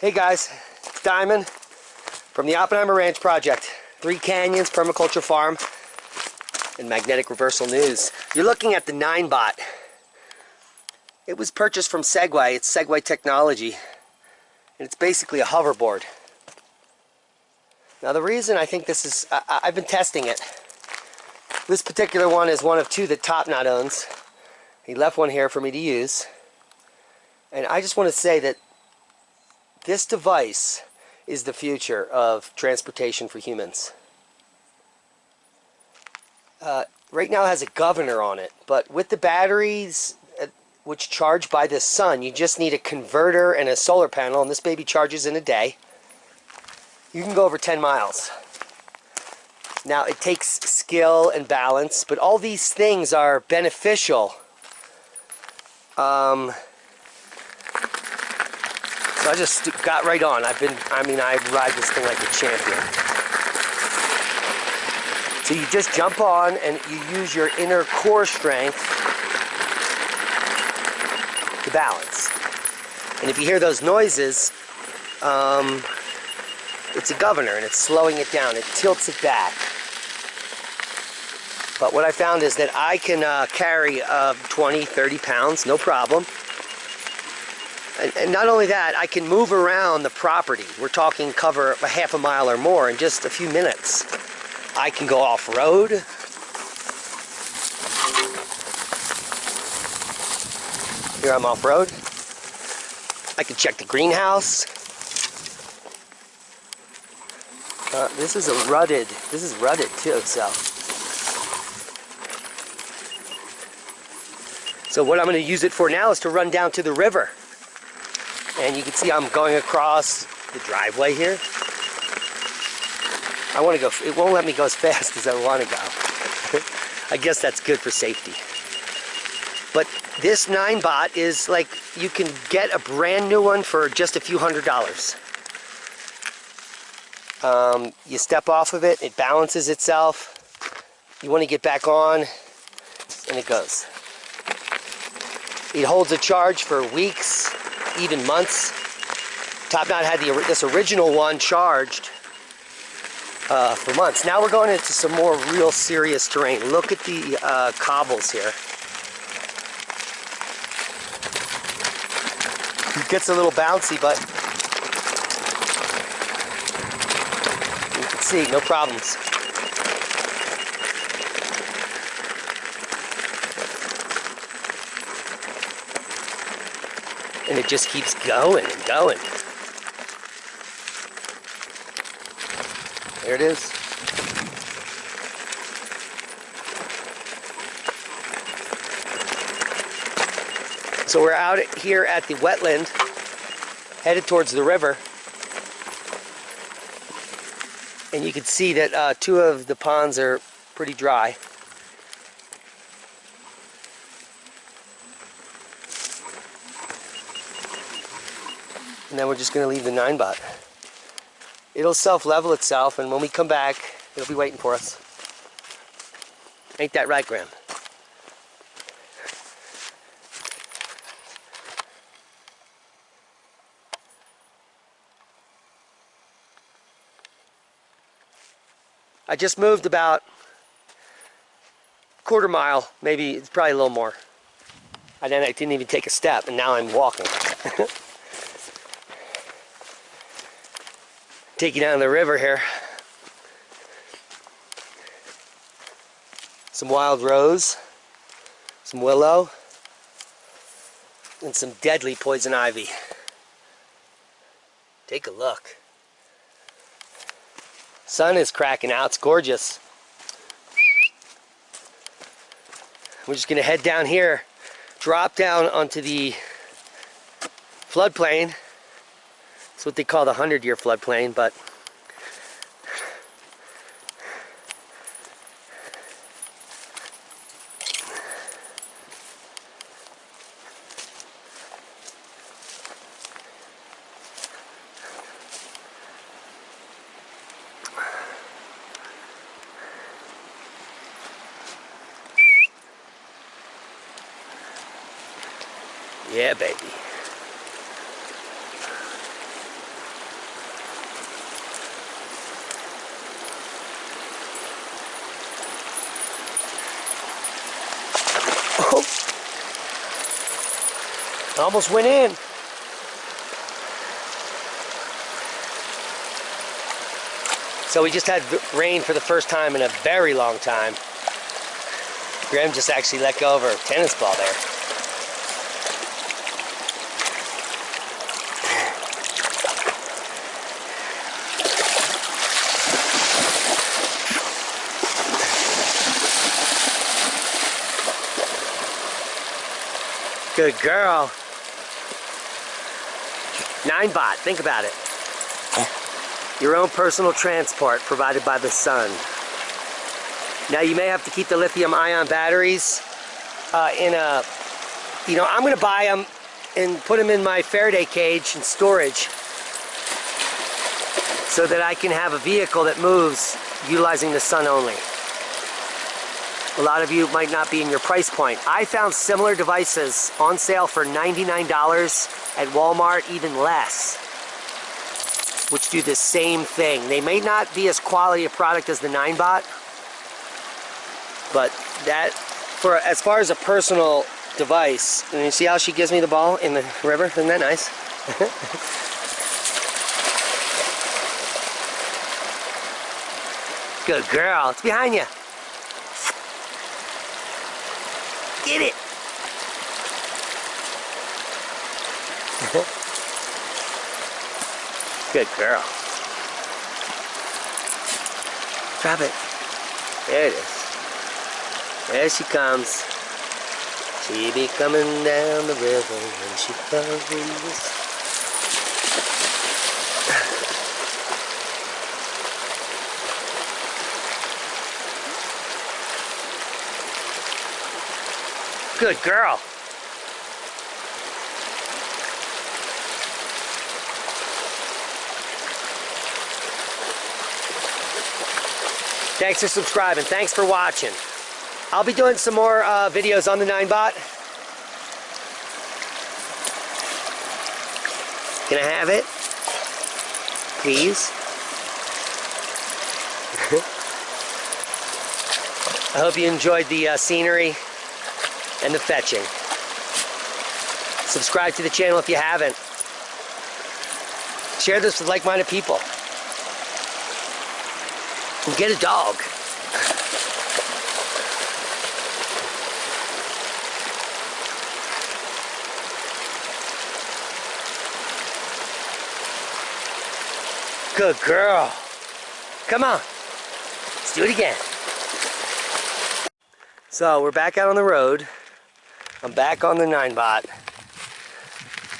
Hey guys, it's Diamond from the Oppenheimer Ranch Project, 3Canyons, Permaculture Farm, and Magnetic Reversal News. You're looking at the Ninebot. It was purchased from Segway. It's Segway technology, and it's basically a hoverboard. Now the reason I think this is, I've been testing it. This particular one is one of two that Top Knot owns. He left one here for me to use. And I just want to say that this device is the future of transportation for humans. Right now it has a governor on it, but with the batteries which charge by the sun, you just need a converter and a solar panel, and this baby charges in a day. You can go over 10 miles. Now it takes skill and balance, but all these things are beneficial. So I just got right on. I ride this thing like a champion. So you just jump on and you use your inner core strength to balance. And if you hear those noises, it's a governor and it's slowing it down. It tilts it back. But what I found is that I can carry 20, 30 pounds, no problem. And not only that, I can move around the property. We're talking cover a half a mile or more in just a few minutes. I can go off-road. Here I'm off-road. I can check the greenhouse. This is rutted too, So what I'm going to use it for now is to run down to the river. And you can see I'm going across the driveway here. I want to go, it won't let me go as fast as I want to go. I guess that's good for safety. But this Ninebot is like, you can get a brand new one for just a few $100s. You step off of it, it balances itself. You want to get back on, and it goes. It holds a charge for weeks, even months. Top Knot had this original one charged for months. Now we're going into some more real serious terrain. Look at the cobbles here. It gets a little bouncy, but you can see, no problems. And it just keeps going and going. There it is. So we're out here at the wetland, headed towards the river. And you can see that two of the ponds are pretty dry. And then we're just going to leave the Ninebot. It'll self-level itself, and when we come back, it'll be waiting for us. Ain't that right, Graham? I just moved about a quarter mile, maybe, it's probably a little more. And then I didn't even take a step, and now I'm walking. Take you down the river here. Some wild rose, some willow, and some deadly poison ivy. Take a look. Sun is cracking out, it's gorgeous. We're just gonna head down here, drop down onto the floodplain. It's what they call the 100-year floodplain, but yeah, baby. Almost went in. So we just had rain for the first time in a very long time. Graham just actually let go of her tennis ball there. Good girl. Ninebot, think about it. Your own personal transport provided by the sun. Now you may have to keep the lithium-ion batteries in a, I'm going to buy them and put them in my Faraday cage in storage so that I can have a vehicle that moves utilizing the sun only. A lot of you might not be in your price point. I found similar devices on sale for $99 at Walmart, even less, which do the same thing. They may not be as quality a product as the Ninebot, but that, as far as a personal device, and you see how she gives me the ball in the river? Isn't that nice? Good girl. It's behind you. Get it. Good girl. Drop it. There it is. There she comes. She be coming down the river when she comes. Good girl. Thanks for subscribing. Thanks for watching. I'll be doing some more videos on the Ninebot. Can I have it? Please? I hope you enjoyed the scenery and the fetching. Subscribe to the channel if you haven't. Share this with like-minded people. And get a dog. Good girl. Come on. Let's do it again. So we're back out on the road. I'm back on the Ninebot.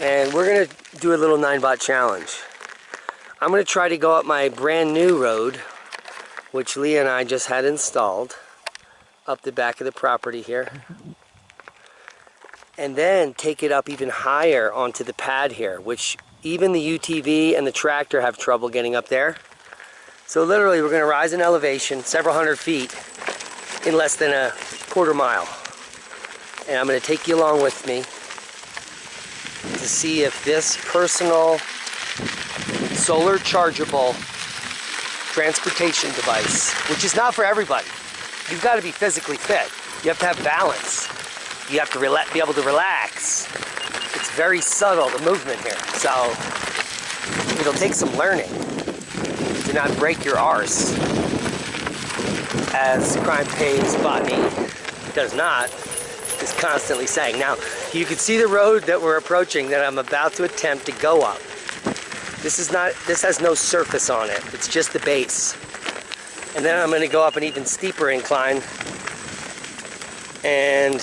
And we're going to do a little Ninebot challenge. I'm going to try to go up my brand new road, which Leah and I just had installed, up the back of the property here. And then take it up even higher onto the pad here, which even the UTV and the tractor have trouble getting up there. So literally we're going to rise in elevation several hundred feet in less than a quarter mile. And I'm going to take you along with me to see if this personal solar chargeable transportation device, which is not for everybody. You've got to be physically fit. You have to have balance. You have to be able to relax. It's very subtle, the movement here. So it'll take some learning to not break your arse, as Crime Pays Botany does not, is constantly saying. Now, you can see the road that we're approaching that I'm about to attempt to go up. This has no surface on it. It's just the base. And then I'm going to go up an even steeper incline. And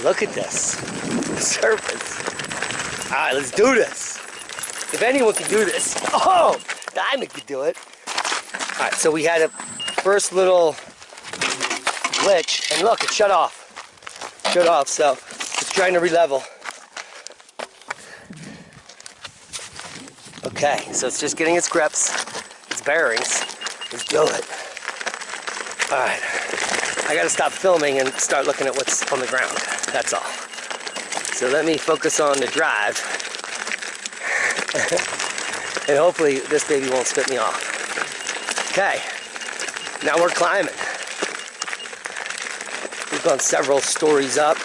look at this. The surface. All right, let's do this. If anyone can do this, oh, Diamond could do it. All right, so we had a first little glitch, and look, it shut off. Shut off, so it's trying to re-level. Okay, so it's just getting its grips, its bearings. Let's do it. All right, I gotta stop filming and start looking at what's on the ground. That's all. So let me focus on the drive. And hopefully this baby won't spit me off. Okay, now we're climbing. We've gone several stories up.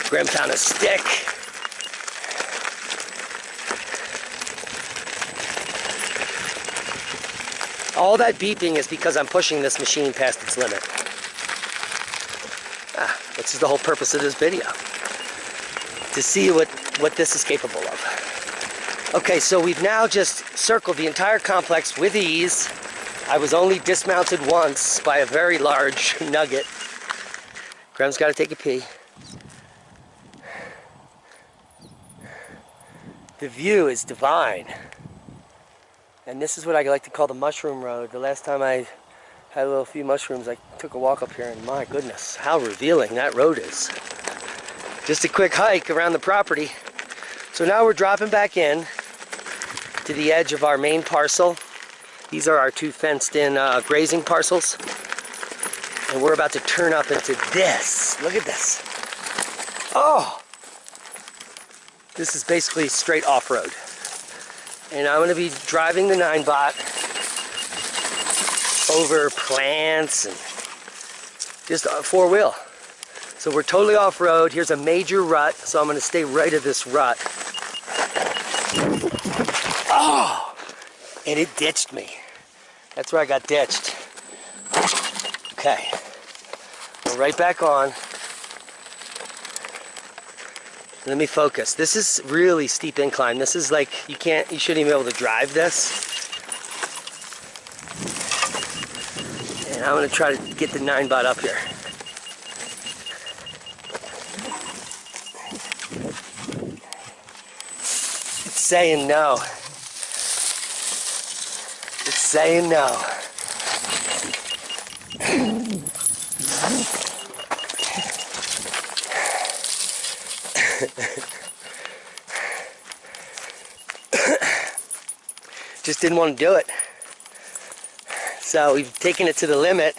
Graham found a stick. All that beeping is because I'm pushing this machine past its limit. This is the whole purpose of this video. To see what this is capable of. Okay, so we've now just circled the entire complex with ease. I was only dismounted once by a very large nugget. Graham's got to take a pee. The view is divine. And this is what I like to call the mushroom road. The last time I had a few mushrooms, I took a walk up here, and my goodness, how revealing that road is. Just a quick hike around the property. So now we're dropping back in to the edge of our main parcel. These are our two fenced-in grazing parcels. And we're about to turn up into this. Look at this. Oh! This is basically straight off-road. And I'm going to be driving the Ninebot over plants and just four-wheel. So we're totally off-road. Here's a major rut, so I'm going to stay right of this rut. Oh! And it ditched me. That's where I got ditched. Okay. We're right back on. Let me focus. This is really steep incline. This is like, you shouldn't even be able to drive this. And I'm going to try to get the Ninebot up here. It's saying no. It's saying no. Just didn't want to do it. So we've taken it to the limit.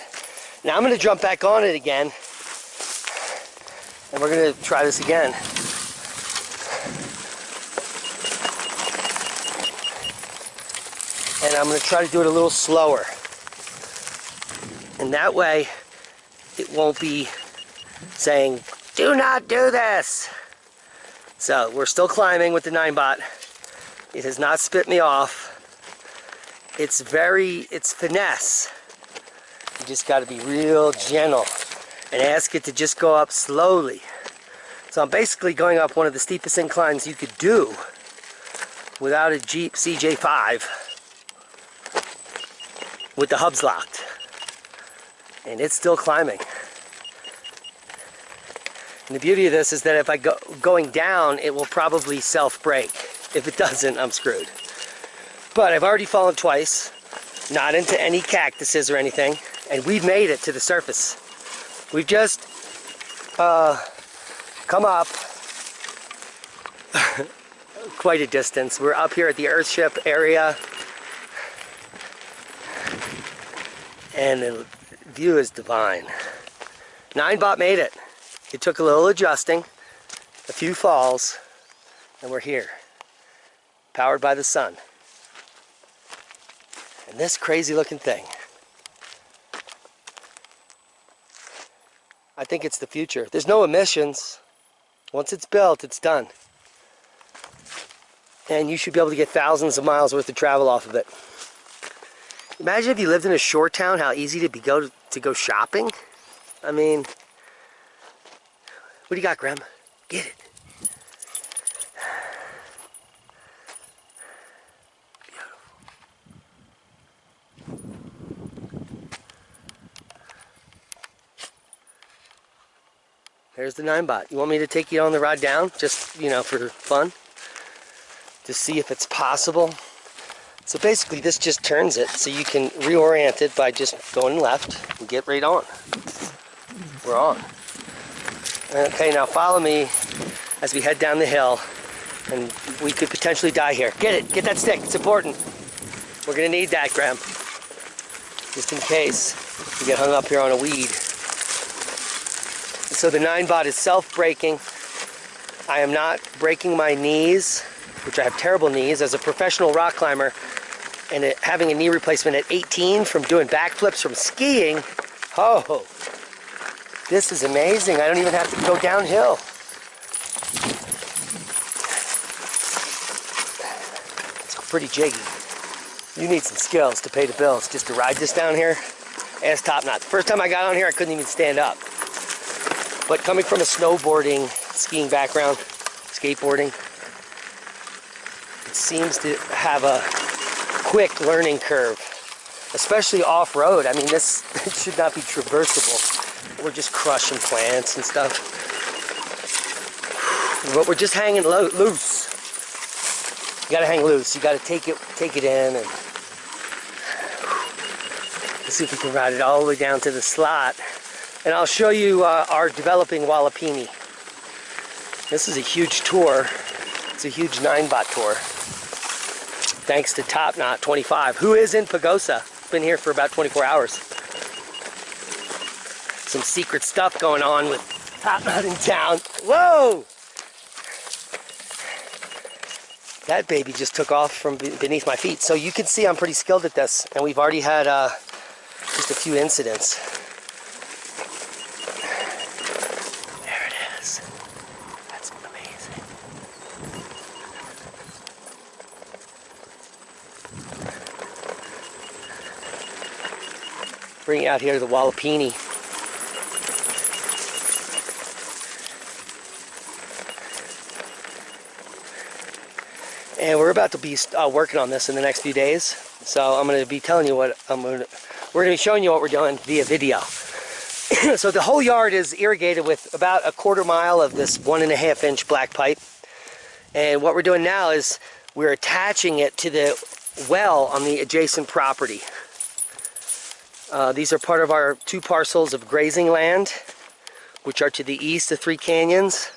Now I'm going to jump back on it again. And we're going to try this again. And I'm going to try to do it a little slower. And that way it won't be saying, do not do this. So we're still climbing with the Ninebot. It has not spit me off. It's finesse. You just got to be real gentle and ask it to just go up slowly. So I'm basically going up one of the steepest inclines you could do without a Jeep CJ5 with the hubs locked. And it's still climbing. And the beauty of this is that if I go going down, it will probably self-brake. If it doesn't, I'm screwed. But I've already fallen twice, not into any cactuses or anything, and we've made it to the surface. We've just come up quite a distance. We're up here at the Earthship area, and the view is divine. Ninebot made it. It took a little adjusting, a few falls, and we're here, powered by the sun. And this crazy looking thing, I think it's the future. There's no emissions. Once it's built, it's done. And you should be able to get thousands of miles worth of travel off of it. Imagine if you lived in a shore town, how easy it'd be to go shopping. I mean, what do you got, Graham? Get it. There's the Ninebot. You want me to take you on the ride down? Just, you know, for fun? To see if it's possible. So basically this just turns it so you can reorient it by just going left and get right on. We're on. Okay, now follow me as we head down the hill, and we could potentially die here. Get it, get that stick, it's important. We're gonna need that, Graham. Just in case we get hung up here on a weed. So the Ninebot is self-braking. I am not breaking my knees, which I have terrible knees as a professional rock climber, and having a knee replacement at 18 from doing backflips from skiing. Oh, this is amazing. I don't even have to go downhill. pretty jiggy. You need some skills to pay the bills just to ride this down here. Ass top knot. The first time I got on here, I couldn't even stand up. But coming from a snowboarding, skiing background, skateboarding, it seems to have a quick learning curve, especially off-road. I mean, this it should not be traversable. We're just crushing plants and stuff. But we're just hanging loose. You gotta hang loose. You gotta take it in, and let's see if we can ride it all the way down to the slot. And I'll show you our developing Walipini. This is a huge tour. It's a huge Ninebot tour. Thanks to Top Knot 25, who is in Pagosa. Been here for about 24 hours. Some secret stuff going on with Top Knot in town. Whoa! That baby just took off from beneath my feet. So you can see I'm pretty skilled at this, and we've already had just a few incidents. There it is. That's amazing. Bring it out here to the Walipini. And we're about to be working on this in the next few days. So I'm going to be telling you what we're going to be showing you what we're doing via video. So the whole yard is irrigated with about a 1/4 mile of this 1.5 inch black pipe. And what we're doing now is we're attaching it to the well on the adjacent property. These are part of our 2 parcels of grazing land, which are to the east of 3Canyons,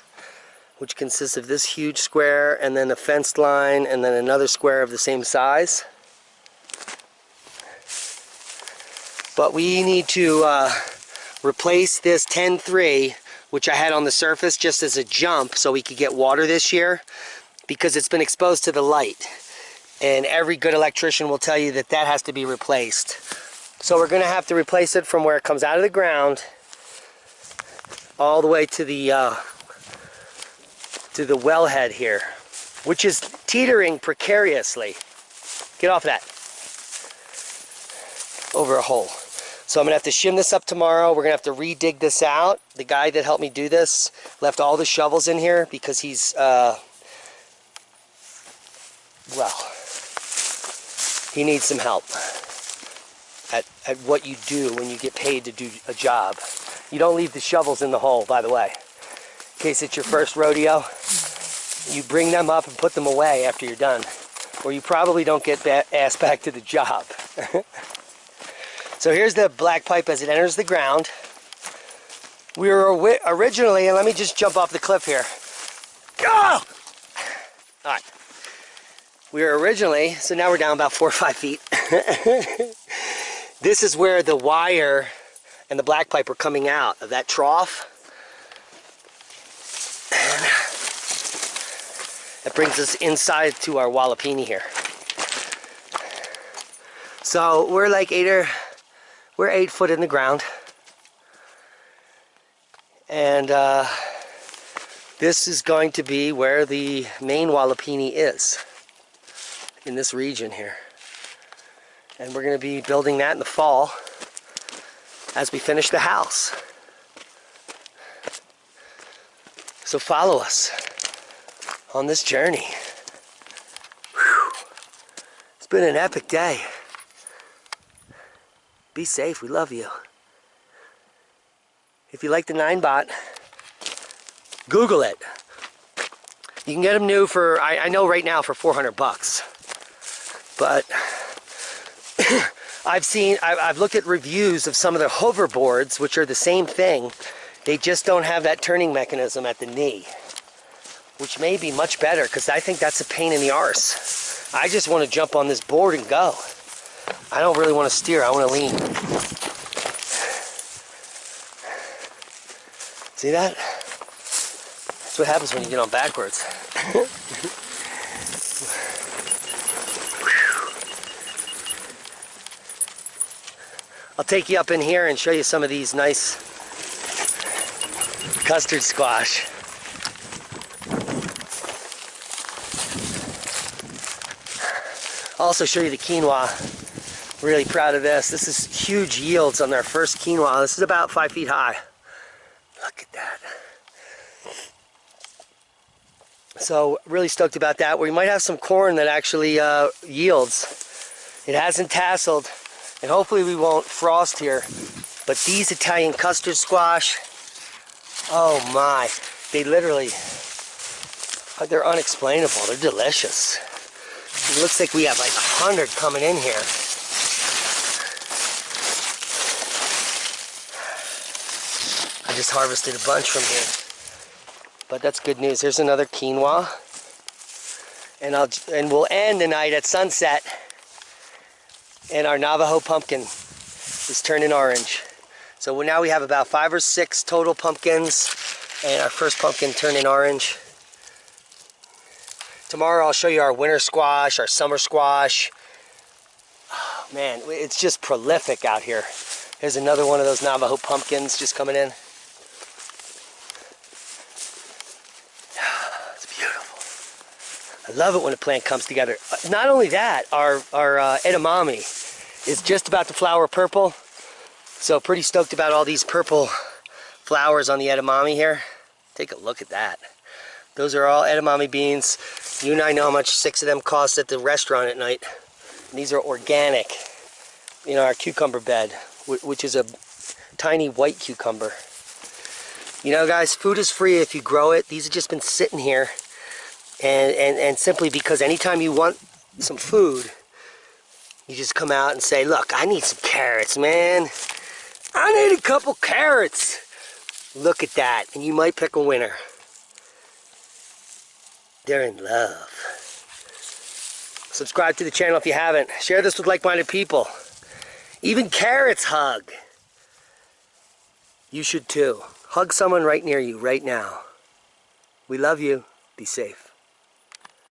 which consists of this huge square and then a fenced line and then another square of the same size. But we need to replace this 10-3, which I had on the surface just as a jump so we could get water this year, because it's been exposed to the light. And every good electrician will tell you that that has to be replaced. So we're going to have to replace it from where it comes out of the ground all the way to the wellhead here, which is teetering precariously. Get off that. Over a hole. So I'm gonna have to shim this up tomorrow. We're gonna have to re-dig this out. The guy that helped me do this left all the shovels in here because he's well, he needs some help at what you do when you get paid to do a job. You don't leave the shovels in the hole, by the way. In case it's your first rodeo, you bring them up and put them away after you're done, or you probably don't get asked back to the job. So here's the black pipe as it enters the ground. We were originally, and let me just jump off the cliff here. Go! All right. We were originally, so now we're down about 4 or 5 feet. This is where the wire and the black pipe are coming out of that trough. And that brings us inside to our Walipini here. So we're like 8 foot in the ground. And this is going to be where the main Walipini is, in this region here. And we're going to be building that in the fall as we finish the house. So follow us on this journey. Whew. It's been an epic day. Be safe, we love you. If you like the Ninebot, Google it. You can get them new for, I know right now, for 400 bucks. But I've looked at reviews of some of the hoverboards, which are the same thing. They just don't have that turning mechanism at the knee, which may be much better, because I think that's a pain in the arse. I just want to jump on this board and go. I don't really want to steer, I want to lean. See that? That's what happens when you get on backwards. I'll take you up in here and show you some of these nice custard squash. I'll also show you the quinoa. Really proud of this. This is huge yields on our first quinoa. This is about 5 feet high. Look at that. So really stoked about that. We might have some corn that actually yields. It hasn't tasseled, and hopefully we won't frost here. But these Italian custard squash, oh my, they literally, they're unexplainable. They're delicious. It looks like we have like 100 coming in here. I just harvested a bunch from here. But that's good news. Here's another quinoa. And we'll end the night at sunset. And our Navajo pumpkin is turning orange. So now we have about 5 or 6 total pumpkins. And our first pumpkin turning orange. Tomorrow I'll show you our winter squash, our summer squash. Oh, man, it's just prolific out here. Here's another one of those Navajo pumpkins just coming in. I love it when a plant comes together. Not only that, our edamame is just about to flower purple. So pretty stoked about all these purple flowers on the edamame here. Take a look at that. Those are all edamame beans. You and I know how much 6 of them cost at the restaurant at night. And these are organic in our cucumber bed, which is a tiny white cucumber. You know, guys, food is free if you grow it. These have just been sitting here. And simply because anytime you want some food, you just come out and say, look, I need some carrots, man. I need a couple carrots. Look at that. And you might pick a winner. They're in love. Subscribe to the channel if you haven't. Share this with like-minded people. Even carrots hug. You should too. Hug someone right near you right now. We love you. Be safe.